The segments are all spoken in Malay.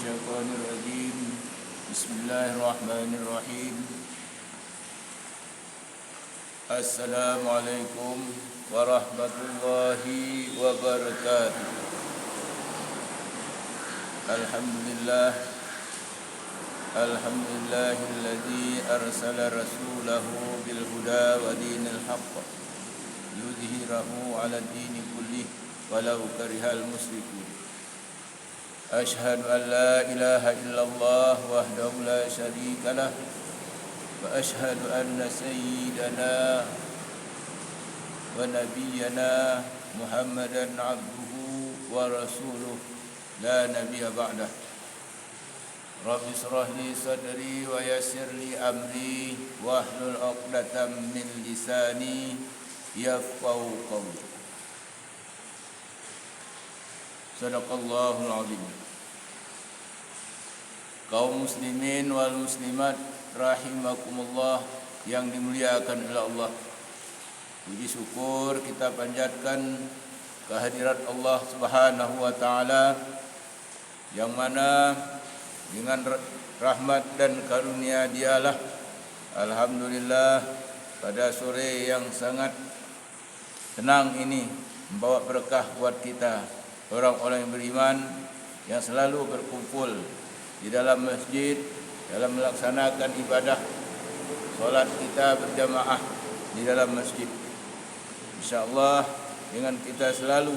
الشيطان الرجيم بسم الله الرحمن الرحيم السلام عليكم ورحمة الله وبركاته الحمد لله الذي أرسل رسوله بالهدى ودين الحق ليظهره على الدين كله ولو كره المشركون أشهد أن لا إله إلا الله وحده لا شريك له وأشهد أن سيدنا ونبينا محمدا عبده ورسوله لا نبي بعده رب اشرح لي صدري ويسر لي أمري واحلل عقدة من لساني يفقهوا قولي Sadaqallahul azim. Kaum muslimin wal muslimat rahimakumullah yang dimuliakan oleh Allah. Puji syukur kita panjatkan kehadirat Allah Subhanahu wa taala yang mana dengan rahmat dan karunia Dialah alhamdulillah pada sore yang sangat tenang ini membawa berkah buat kita orang-orang yang beriman yang selalu berkumpul di dalam masjid dalam melaksanakan ibadah solat kita berjamaah di dalam masjid. InsyaAllah dengan kita selalu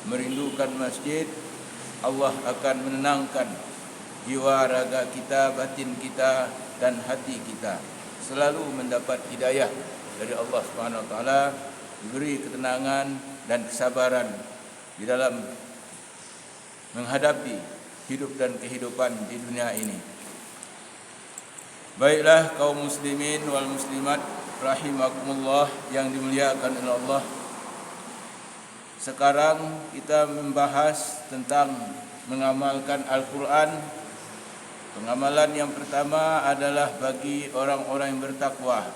merindukan masjid, Allah akan menenangkan jiwa raga kita, batin kita dan hati kita, selalu mendapat hidayah dari Allah Subhanahu wa taala, diberi ketenangan dan kesabaran di dalam menghadapi hidup dan kehidupan di dunia ini. Baiklah kaum muslimin wal muslimat rahimakumullah yang dimuliakan oleh Allah. Sekarang kita membahas tentang mengamalkan Al-Quran. Pengamalan yang pertama adalah bagi orang-orang yang bertakwa.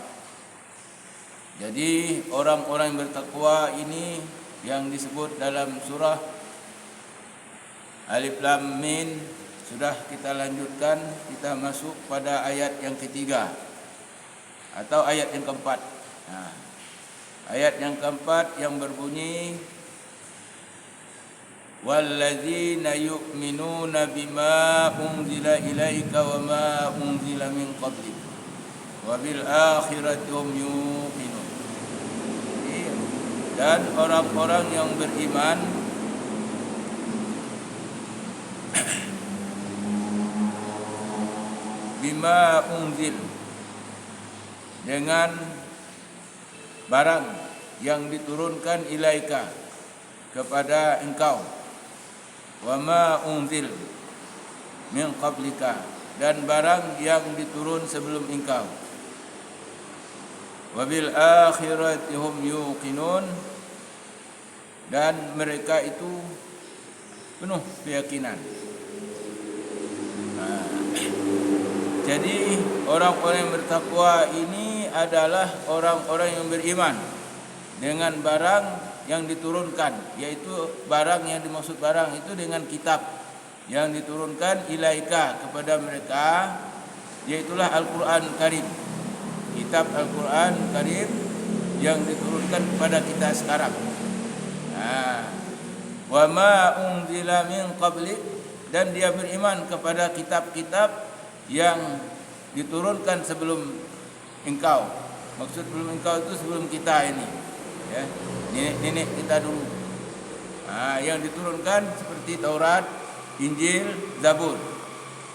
Jadi orang-orang yang bertakwa ini yang disebut dalam surah Alif Lam Mim sudah kita lanjutkan, kita masuk pada ayat yang ketiga atau ayat yang keempat. Ayat yang keempat yang berbunyi walladzina yu'minuna bima unzila ilaika wa ma unzila min qablik wa bil akhirati hum yuqinun. Dan orang-orang yang beriman bima unzil dengan barang yang diturunkan ilaika kepada engkau, wa ma unzil min qablika dan barang yang diturun sebelum engkau, wabil akhirati hum yuqinun dan mereka itu penuh keyakinan. Jadi orang-orang yang bertakwa ini adalah orang-orang yang beriman dengan barang yang diturunkan, yaitu barang yang dimaksud barang itu dengan kitab yang diturunkan ilaika kepada mereka, yaitulah Al-Quran Karim. Kitab Al-Quran Karim yang diturunkan kepada kita sekarang. Wa ma unzila min qablik dan dia beriman kepada kitab-kitab yang diturunkan sebelum engkau. Maksud sebelum engkau itu sebelum kita ini, ya, nenek kita dulu. Yang diturunkan seperti Taurat, Injil, Zabur.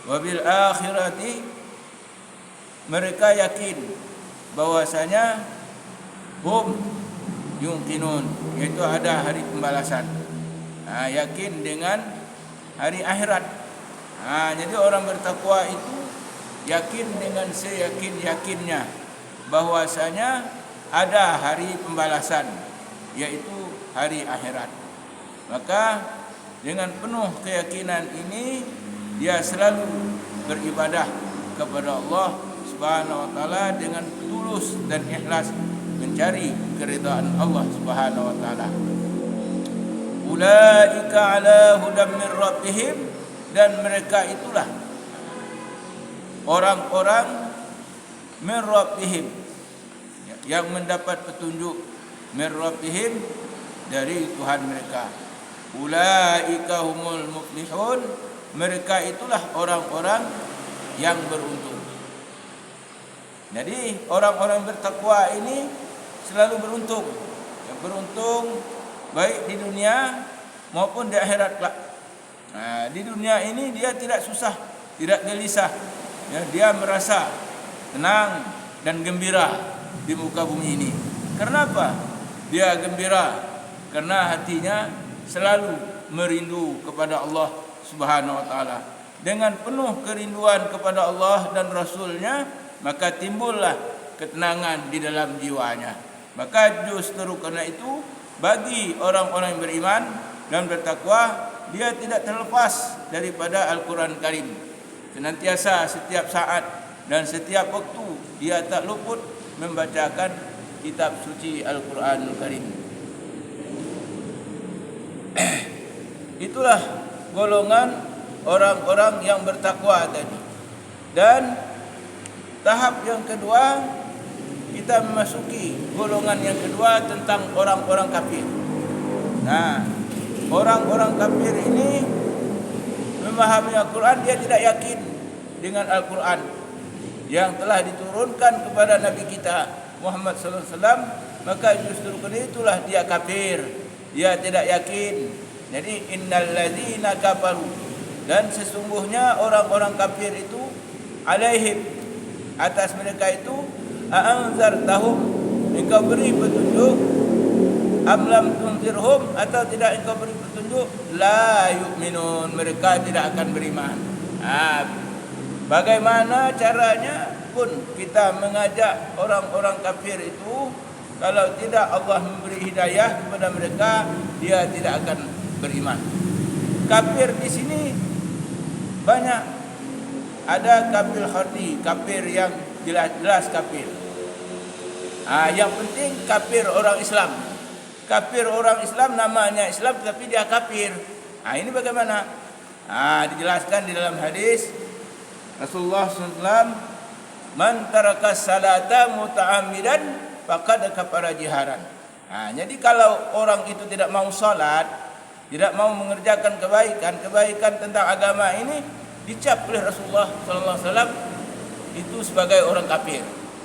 Wabil akhirati mereka yakin bahwasanya hum yuqinun, yaitu ada hari pembalasan. Yakin dengan hari akhirat. Jadi orang bertakwa itu yakin dengan seyakin-yakinnya bahwasanya ada hari pembalasan, yaitu hari akhirat. Maka dengan penuh keyakinan ini dia selalu beribadah kepada Allah Subhanahu wa taala dengan tulus dan ikhlas mencari keridhaan Allah Subhanahu wa taala. Ulaika ala hudam min rabbihim dan mereka itulah orang-orang min rabbihim, yang mendapat petunjuk min rabbihim, dari Tuhan mereka. Ulaika humul muflihun, mereka itulah orang-orang yang beruntung. Jadi orang-orang bertakwa ini selalu beruntung. Yang beruntung baik di dunia maupun di akhirat kelak. Nah, di dunia ini dia tidak susah, tidak gelisah. Ya, dia merasa tenang dan gembira di muka bumi ini. Karena apa? Dia gembira karena hatinya selalu merindu kepada Allah Subhanahu wa taala. Dengan penuh kerinduan kepada Allah dan Rasulnya, maka timbullah ketenangan di dalam jiwanya. Maka justru karena itu, bagi orang-orang yang beriman dan bertakwa, dia tidak terlepas daripada Al-Quran Karim. Senantiasa setiap saat dan setiap waktu dia tak luput membacakan kitab suci Al-Quran Karim. Itulah golongan orang-orang yang bertakwa tadi. Dan tahap yang kedua, kita memasuki golongan yang kedua tentang orang-orang kafir. Nah, orang-orang kafir ini memahami Al-Quran, dia tidak yakin dengan Al-Quran yang telah diturunkan kepada Nabi kita Muhammad sallallahu alaihi wasallam, maka justru kerana itulah dia kafir. Dia tidak yakin. Jadi innal ladzina kafaru, dan sesungguhnya orang-orang kafir itu, alaihim, atas mereka itu, a'anzartahum, engkau beri petunjuk, am lam tunzirhum, atau tidak engkau beri petunjuk, la yu'minun, mereka tidak akan beriman. Bagaimana caranya pun kita mengajak orang-orang kafir itu, kalau tidak Allah memberi hidayah kepada mereka, dia tidak akan beriman. Kafir di sini banyak. Ada kafir khardi, kafir yang jelas-jelas kafir. Yang penting kafir orang Islam. Kafir orang Islam, namanya Islam tapi dia kafir. Ini bagaimana? Dijelaskan di dalam hadis Rasulullah SAW, man taraka salata muta'ammidan faqad kafara jiharan. Jadi kalau orang itu tidak mau salat, tidak mau mengerjakan kebaikan tentang agama ini, dicap oleh Rasulullah SAW itu sebagai orang kafir.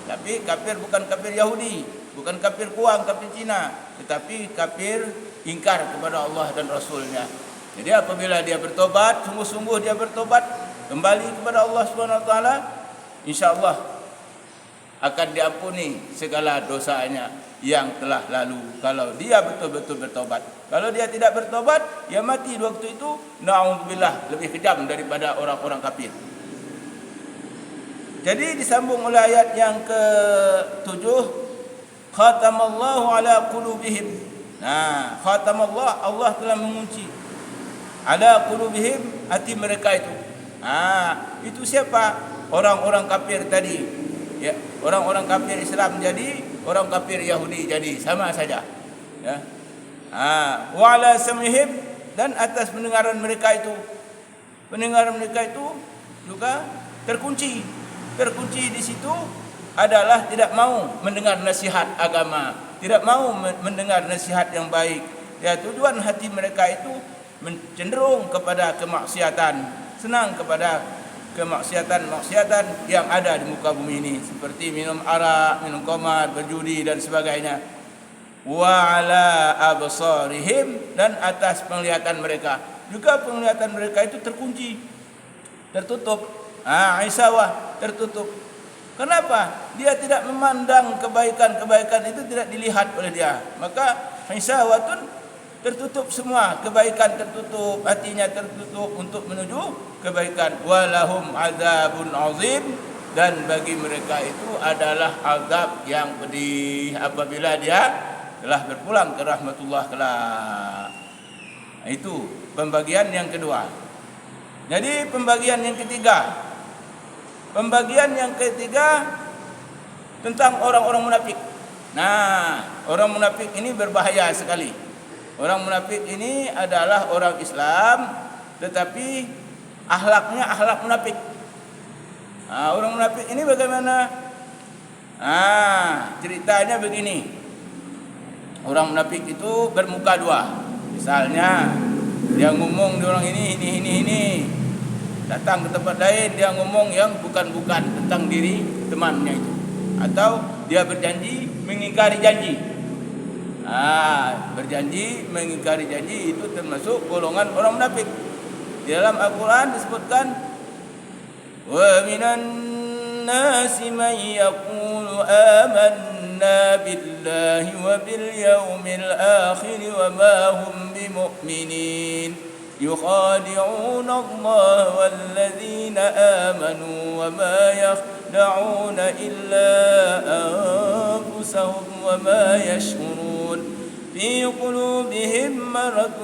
Tapi kafir bukan kafir Yahudi, bukan kafir Kuang, kafir Cina, tetapi kafir ingkar kepada Allah dan Rasulnya. Jadi apabila dia bertobat, sungguh-sungguh dia bertobat, kembali kepada Allah Subhanahu wa taala, insyaallah akan diampuni segala dosanya yang telah lalu, kalau dia betul-betul bertobat. Kalau dia tidak bertobat, dia mati di waktu itu, na'udzubillah, lebih kejam daripada orang-orang kafir. Jadi disambung oleh ayat yang ke-7, khatamallahu ala qulubihim. Khatamallah, Allah telah mengunci ala qulubihim, hati mereka itu. Itu siapa? Orang-orang kafir tadi. Ya, orang-orang kafir Islam jadi, orang kafir Yahudi jadi, sama saja. Ya. Wa ala samihim, dan atas pendengaran mereka itu. Pendengaran mereka itu juga terkunci. Terkunci di situ adalah tidak mau mendengar nasihat agama, tidak mau mendengar nasihat yang baik. Ya, tujuan hati mereka itu cenderung kepada kemaksiatan, senang kepada kemaksiatan yang ada di muka bumi ini, seperti minum arak, minum khamar, berjudi dan sebagainya. Wa ala absarihim, dan atas penglihatan mereka juga, penglihatan mereka itu terkunci, tertutup. Isawah, tertutup. Kenapa? Dia tidak memandang kebaikan-kebaikan itu, tidak dilihat oleh dia. Maka isawatun, tertutup semua kebaikan, tertutup hatinya, tertutup untuk menuju kebaikan. Walahum azabun azim, dan bagi mereka itu adalah azab yang pedih apabila dia telah berpulang ke rahmatullah kelak. Itu pembagian yang kedua. Jadi pembagian yang ketiga, tentang orang-orang munafik. Orang munafik ini berbahaya sekali. Orang munafik ini adalah orang Islam, tetapi Akhlaknya akhlak munafik. Orang munafik ini bagaimana? Ceritanya begini. Orang munafik itu bermuka dua. Misalnya dia ngomong di orang ini. Datang ke tempat lain dia ngomong yang bukan-bukan tentang diri temannya itu. Atau dia berjanji mengingkari janji. Berjanji mengingkari janji itu termasuk golongan orang munafik. Di dalam Al-Quran disebutkan wa minan nasi man yaqulu amanna billahi wa bil yawmil akhir wa ma hum bimu'minin yukhadi'una Allah wal ladzina amanu wa ma yakhda'una illa anfusahum wa ma yash'urun في قلوبهم مرض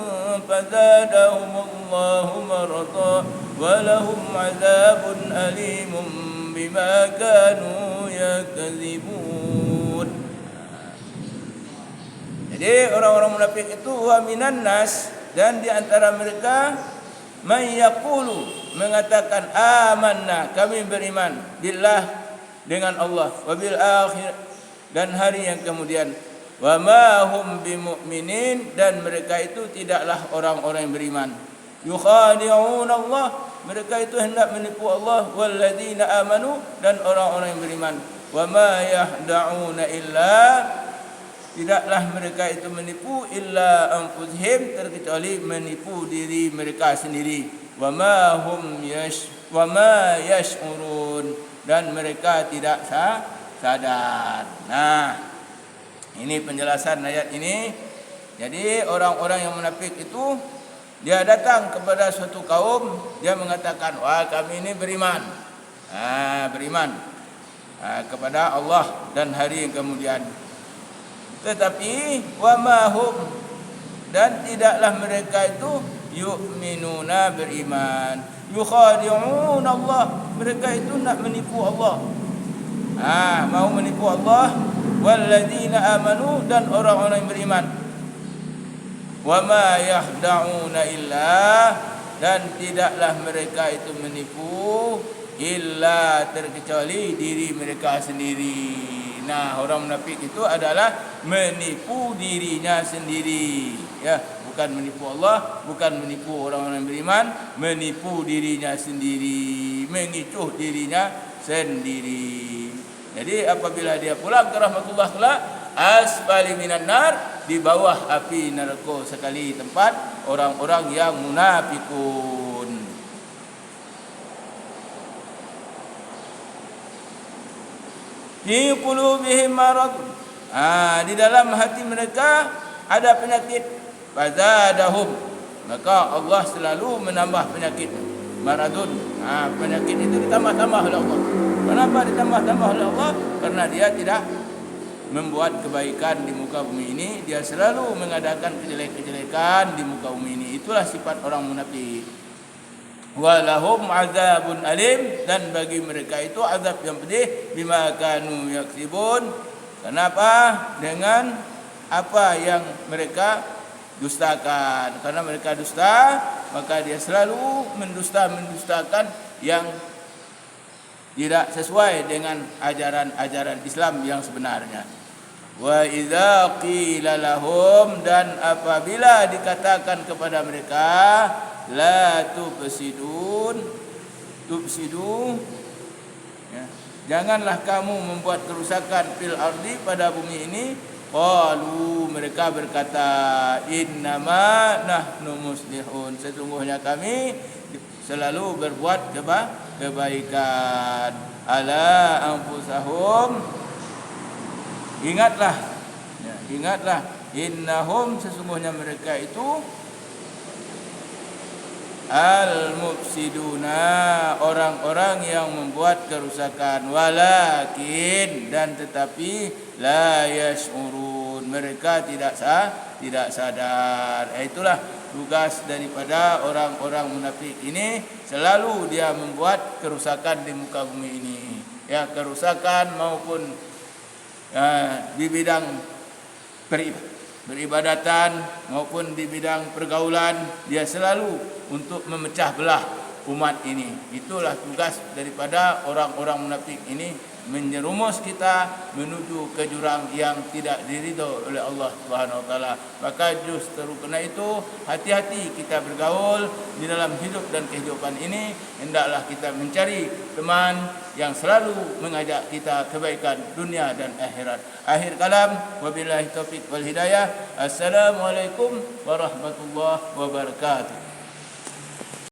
فزادهم الله مرضا ولهم عذاب أليم بما كانوا يكذبون. Jadi orang-orang munafik itu wa minan nas, dan di antara mereka man yaqulu, mengatakan amanna, kami beriman billah, dengan Allah, wa bil akhir, dan hari yang kemudian, wa ma hum bimu'minin, dan mereka itu tidaklah orang-orang yang beriman. Yukhadi'un Allah, mereka itu hendak menipu Allah, walladzina amanu, dan orang-orang yang beriman. Wa ma yahda'una illa, tidaklah mereka itu menipu illa anfusihim, terkecuali menipu diri mereka sendiri. Wa ma yash'urun, dan mereka tidak sadar. Nah, ini penjelasan ayat ini. Jadi orang-orang yang munafik itu dia datang kepada suatu kaum, dia mengatakan, wah kami ini beriman. Beriman kepada Allah dan hari yang kemudian. Tetapi wa mahum, dan tidaklah mereka itu yu'minuna, beriman. Yukhadi'un Allah, mereka itu nak menipu Allah. Mau menipu Allah. Walladzina amanu, dan orang-orang yang beriman. Wa ma yahda'una illa, dan tidaklah mereka itu menipu illa, terkecuali diri mereka sendiri. Nah, orang munafik itu adalah menipu dirinya sendiri, ya, bukan menipu Allah, bukan menipu orang-orang yang beriman, menipu dirinya sendiri, mengicuh dirinya sendiri. Jadi apabila dia pulang ke rahmatullah kelak, asfali minan nar, di bawah api neraka sekali tempat orang-orang yang munafikun. Fi qulubihim marad, di dalam hati mereka ada penyakit. Fazadahum, maka Allah selalu menambah penyakit. Maradun, penyakit itu ditambah-tambah oleh Allah. Kenapa ditambah-tambah oleh Allah? Karena dia tidak membuat kebaikan di muka bumi ini, dia selalu mengadakan kejelekan di muka bumi ini. Itulah sifat orang munafik. Walahum azabun alim, dan bagi mereka itu azab yang pedih, bima kanu yaksibun. Kenapa? Dengan apa yang mereka dustakan. Karena mereka dusta, maka dia selalu mendustakan yang tidak sesuai dengan ajaran-ajaran Islam yang sebenarnya. Wa idza qila lahum, dan apabila dikatakan kepada mereka, la tufsidu, ya, janganlah kamu membuat kerusakan fil ardi, pada bumi ini. Qalu, mereka berkata, innama nahnu muslihun, sesungguhnya kami selalu berbuat kebaikan. Ala anfusahum, ingatlah, innahum, sesungguhnya mereka itu al-mufsiduna, orang-orang yang membuat kerusakan. Walakin, dan tetapi, la yash'urun, mereka tidak sadar. Itulah tugas daripada orang-orang munafik ini, selalu dia membuat kerusakan di muka bumi ini, ya, kerusakan maupun di bidang peribadatan maupun di bidang pergaulan. Dia selalu untuk memecah belah umat ini. Itulah tugas daripada orang-orang munafik ini, menjerumus kita menuju ke jurang yang tidak diridho oleh Allah Subhanahu wa taala. Maka justru kerana itu hati-hati kita bergaul di dalam hidup dan kehidupan ini. Hendaklah kita mencari teman yang selalu mengajak kita kebaikan dunia dan akhirat. Akhir kalam, wabillahi taufik wal hidayah. Assalamualaikum warahmatullahi wabarakatuh.